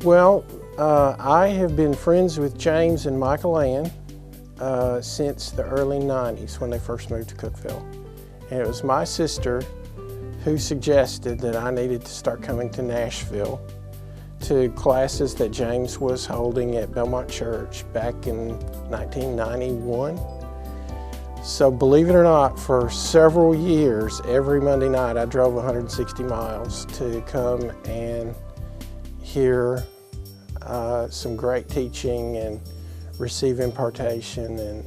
Well, I have been friends with James and Michael Ann since the early 90s when they first moved to Cookeville. And it was my sister who suggested that I needed to start coming to Nashville to classes that James was holding at Belmont Church back in 1991. So believe it or not, for several years, every Monday night I drove 160 miles to come and hear some great teaching and receive impartation, and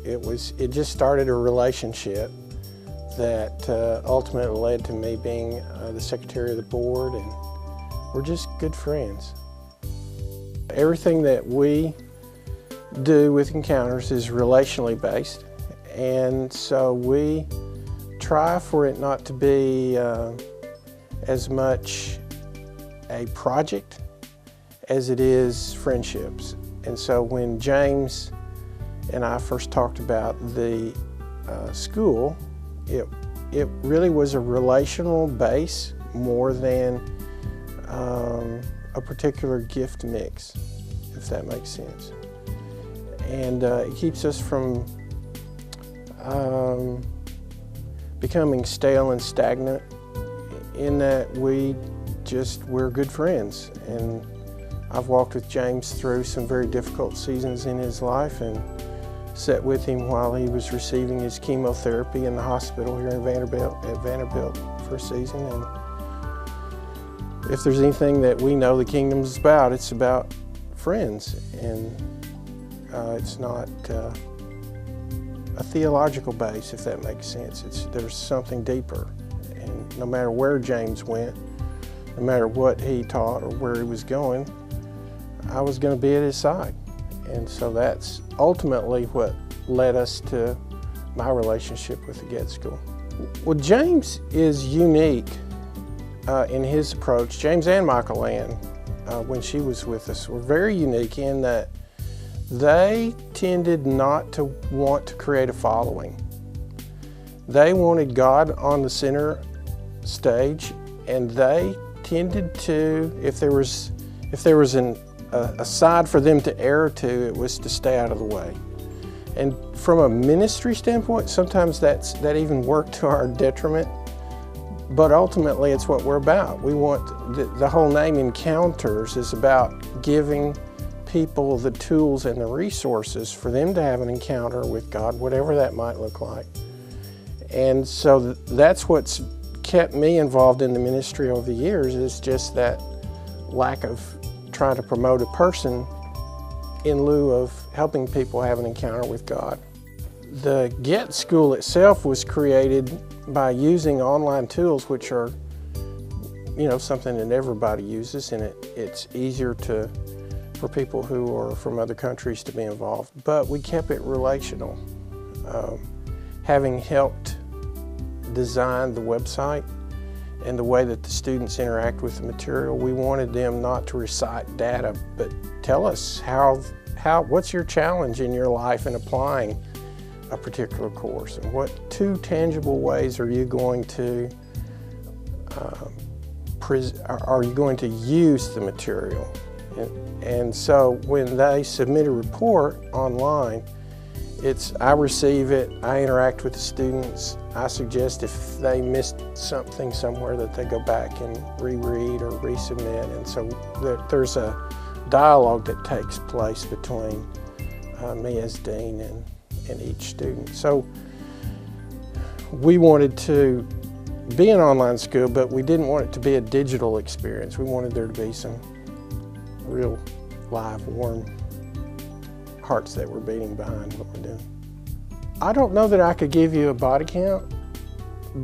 it just started a relationship that ultimately led to me being the secretary of the board, and we're just good friends. Everything that we do with Encounters is relationally based, and so we try for it not to be as much a project as it is friendships. And so when James and I first talked about the school, it really was a relational base more than a particular gift mix, if that makes sense. And it keeps us from becoming stale and stagnant in that we're good friends. And I've walked with James through some very difficult seasons in his life and sat with him while he was receiving his chemotherapy in the hospital here in Vanderbilt for a season. And if there's anything that we know the kingdom is about, it's about friends. And it's not a theological base, if that makes sense. There's something deeper. And no matter where James went, no matter what he taught or where he was going, I was going to be at his side. And so that's ultimately what led us to my relationship with the Get School. Well, James is unique in his approach. James and Michael Ann, when she was with us, were very unique in that they tended not to want to create a following. They wanted God on the center stage, and they tended to, if there was a side for them to err to, it was to stay out of the way. And from a ministry standpoint, sometimes that even worked to our detriment, but ultimately it's what we're about. We want, the whole name Encounters is about giving people the tools and the resources for them to have an encounter with God, whatever that might look like. And so that's what's kept me involved in the ministry over the years, is just that lack of trying to promote a person in lieu of helping people have an encounter with God. The Get School itself was created by using online tools, which are, something that everybody uses, and it's easier for people who are from other countries to be involved. But we kept it relational. Having helped design the website and the way that the students interact with the material, we wanted them not to recite data, but tell us what's your challenge in your life in applying a particular course, and what two tangible ways are you going to use the material. And so when they submit a report online, I receive it, I interact with the students, I suggest if they missed something somewhere that they go back and reread or resubmit. And so there's a dialogue that takes place between me as dean and each student. So we wanted to be an online school, but we didn't want it to be a digital experience. We wanted there to be some real live, warm hearts that were beating behind what we're doing. I don't know that I could give you a body count,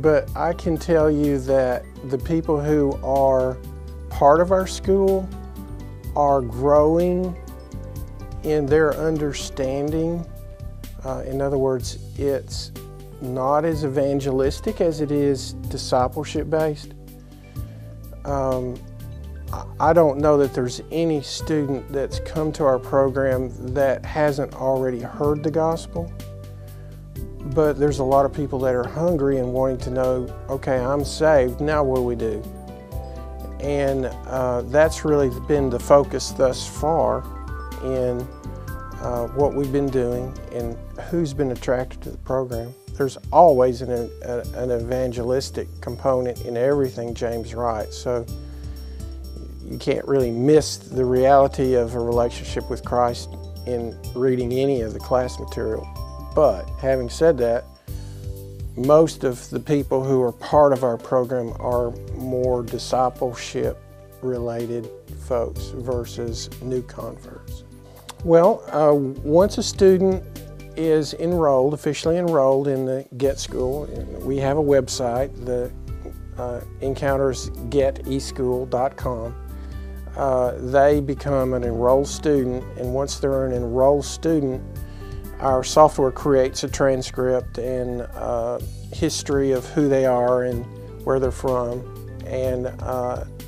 but I can tell you that the people who are part of our school are growing in their understanding. In other words, it's not as evangelistic as it is discipleship based. I don't know that there's any student that's come to our program that hasn't already heard the gospel, but there's a lot of people that are hungry and wanting to know, okay, I'm saved, now what do we do? And that's really been the focus thus far in what we've been doing and who's been attracted to the program. There's always an evangelistic component in everything James writes, so you can't really miss the reality of a relationship with Christ in reading any of the class material. But having said that, most of the people who are part of our program are more discipleship related folks versus new converts. Well, once a student is enrolled, officially enrolled in the GET School, we have a website, the encountersgeteschool.com. They become an enrolled student, and once they're an enrolled student, our software creates a transcript and history of who they are and where they're from, and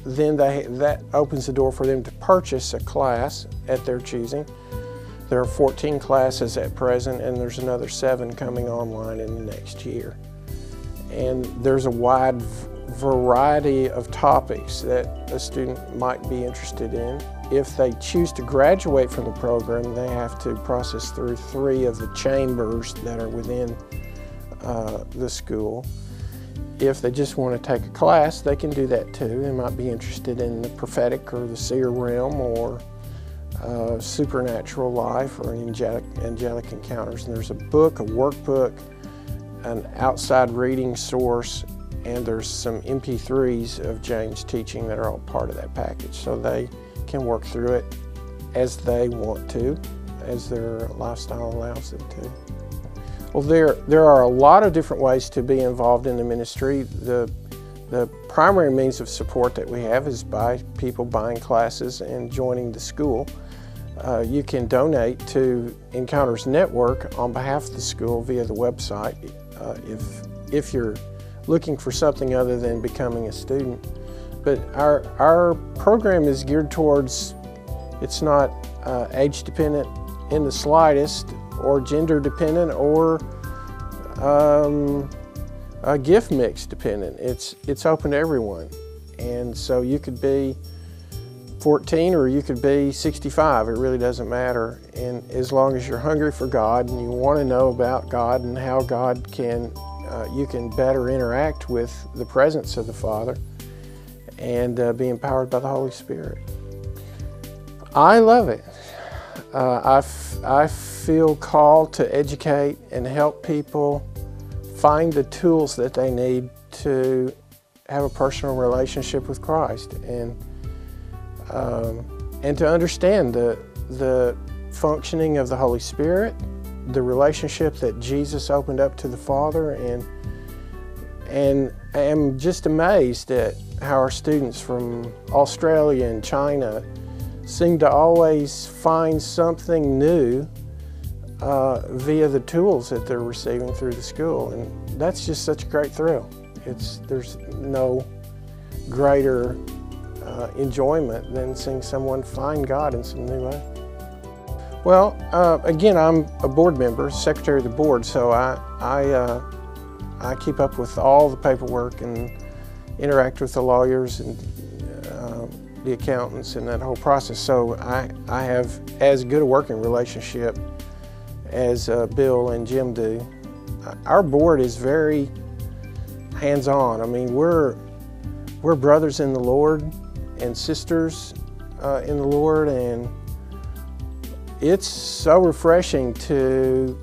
then that opens the door for them to purchase a class at their choosing. There are 14 classes at present, and there's another 7 coming online in the next year. And there's a wide variety of topics that a student might be interested in. If they choose to graduate from the program, they have to process through 3 of the chambers that are within the school. If they just want to take a class, they can do that too. They might be interested in the prophetic or the seer realm or supernatural life or angelic encounters. And there's a book, a workbook, an outside reading source, and there's some MP3s of James' teaching that are all part of that package. So they can work through it as they want to, as their lifestyle allows them to. Well, there are a lot of different ways to be involved in the ministry. The primary means of support that we have is by people buying classes and joining the school. You can donate to Encounters Network on behalf of the school via the website if you're looking for something other than becoming a student. But our program is geared towards, it's not age dependent in the slightest, or gender dependent, or gift mix dependent. It's open to everyone. And so you could be 14 or you could be 65, it really doesn't matter. And as long as you're hungry for God and you want to know about God and how God can, you can better interact with the presence of the Father and be empowered by the Holy Spirit. I love it. I feel called to educate and help people find the tools that they need to have a personal relationship with Christ and to understand the functioning of the Holy Spirit, the relationship that Jesus opened up to the Father, and I am just amazed at how our students from Australia and China seem to always find something new via the tools that they're receiving through the school, and that's just such a great thrill. There's no greater enjoyment than seeing someone find God in some new way. Well, again, I'm a board member, secretary of the board, so I keep up with all the paperwork and interact with the lawyers and the accountants and that whole process. So I have as good a working relationship as Bill and Jim do. Our board is very hands-on. I mean, we're brothers in the Lord and sisters in the Lord, and it's so refreshing to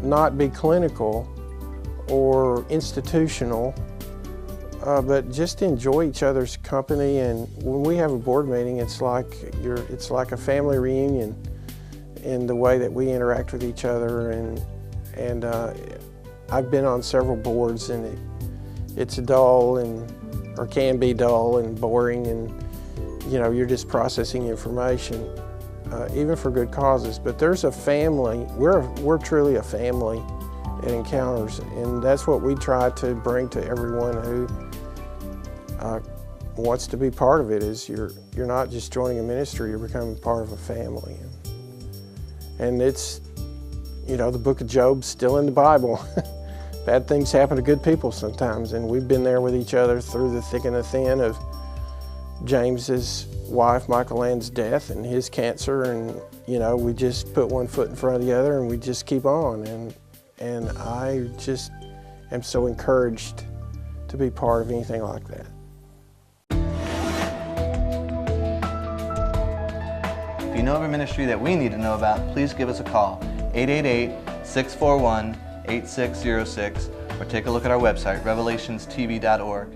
not be clinical or institutional, but just enjoy each other's company. And when we have a board meeting, it's like a family reunion in the way that we interact with each other. And I've been on several boards, and it's dull or can be dull and boring, and you're just processing information, even for good causes. But there's a family. We're truly a family at Encounters, and that's what we try to bring to everyone who wants to be part of it. Is you're not just joining a ministry, you're becoming part of a family. And it's, the book of Job's still in the Bible. Bad things happen to good people sometimes, and we've been there with each other through the thick and the thin of James's wife, Michael Ann's death and his cancer, and you know, we just put one foot in front of the other and we just keep on. And I just am so encouraged to be part of anything like that. If you know of a ministry that we need to know about, please give us a call, 888-641-8606, or take a look at our website, revelationstv.org.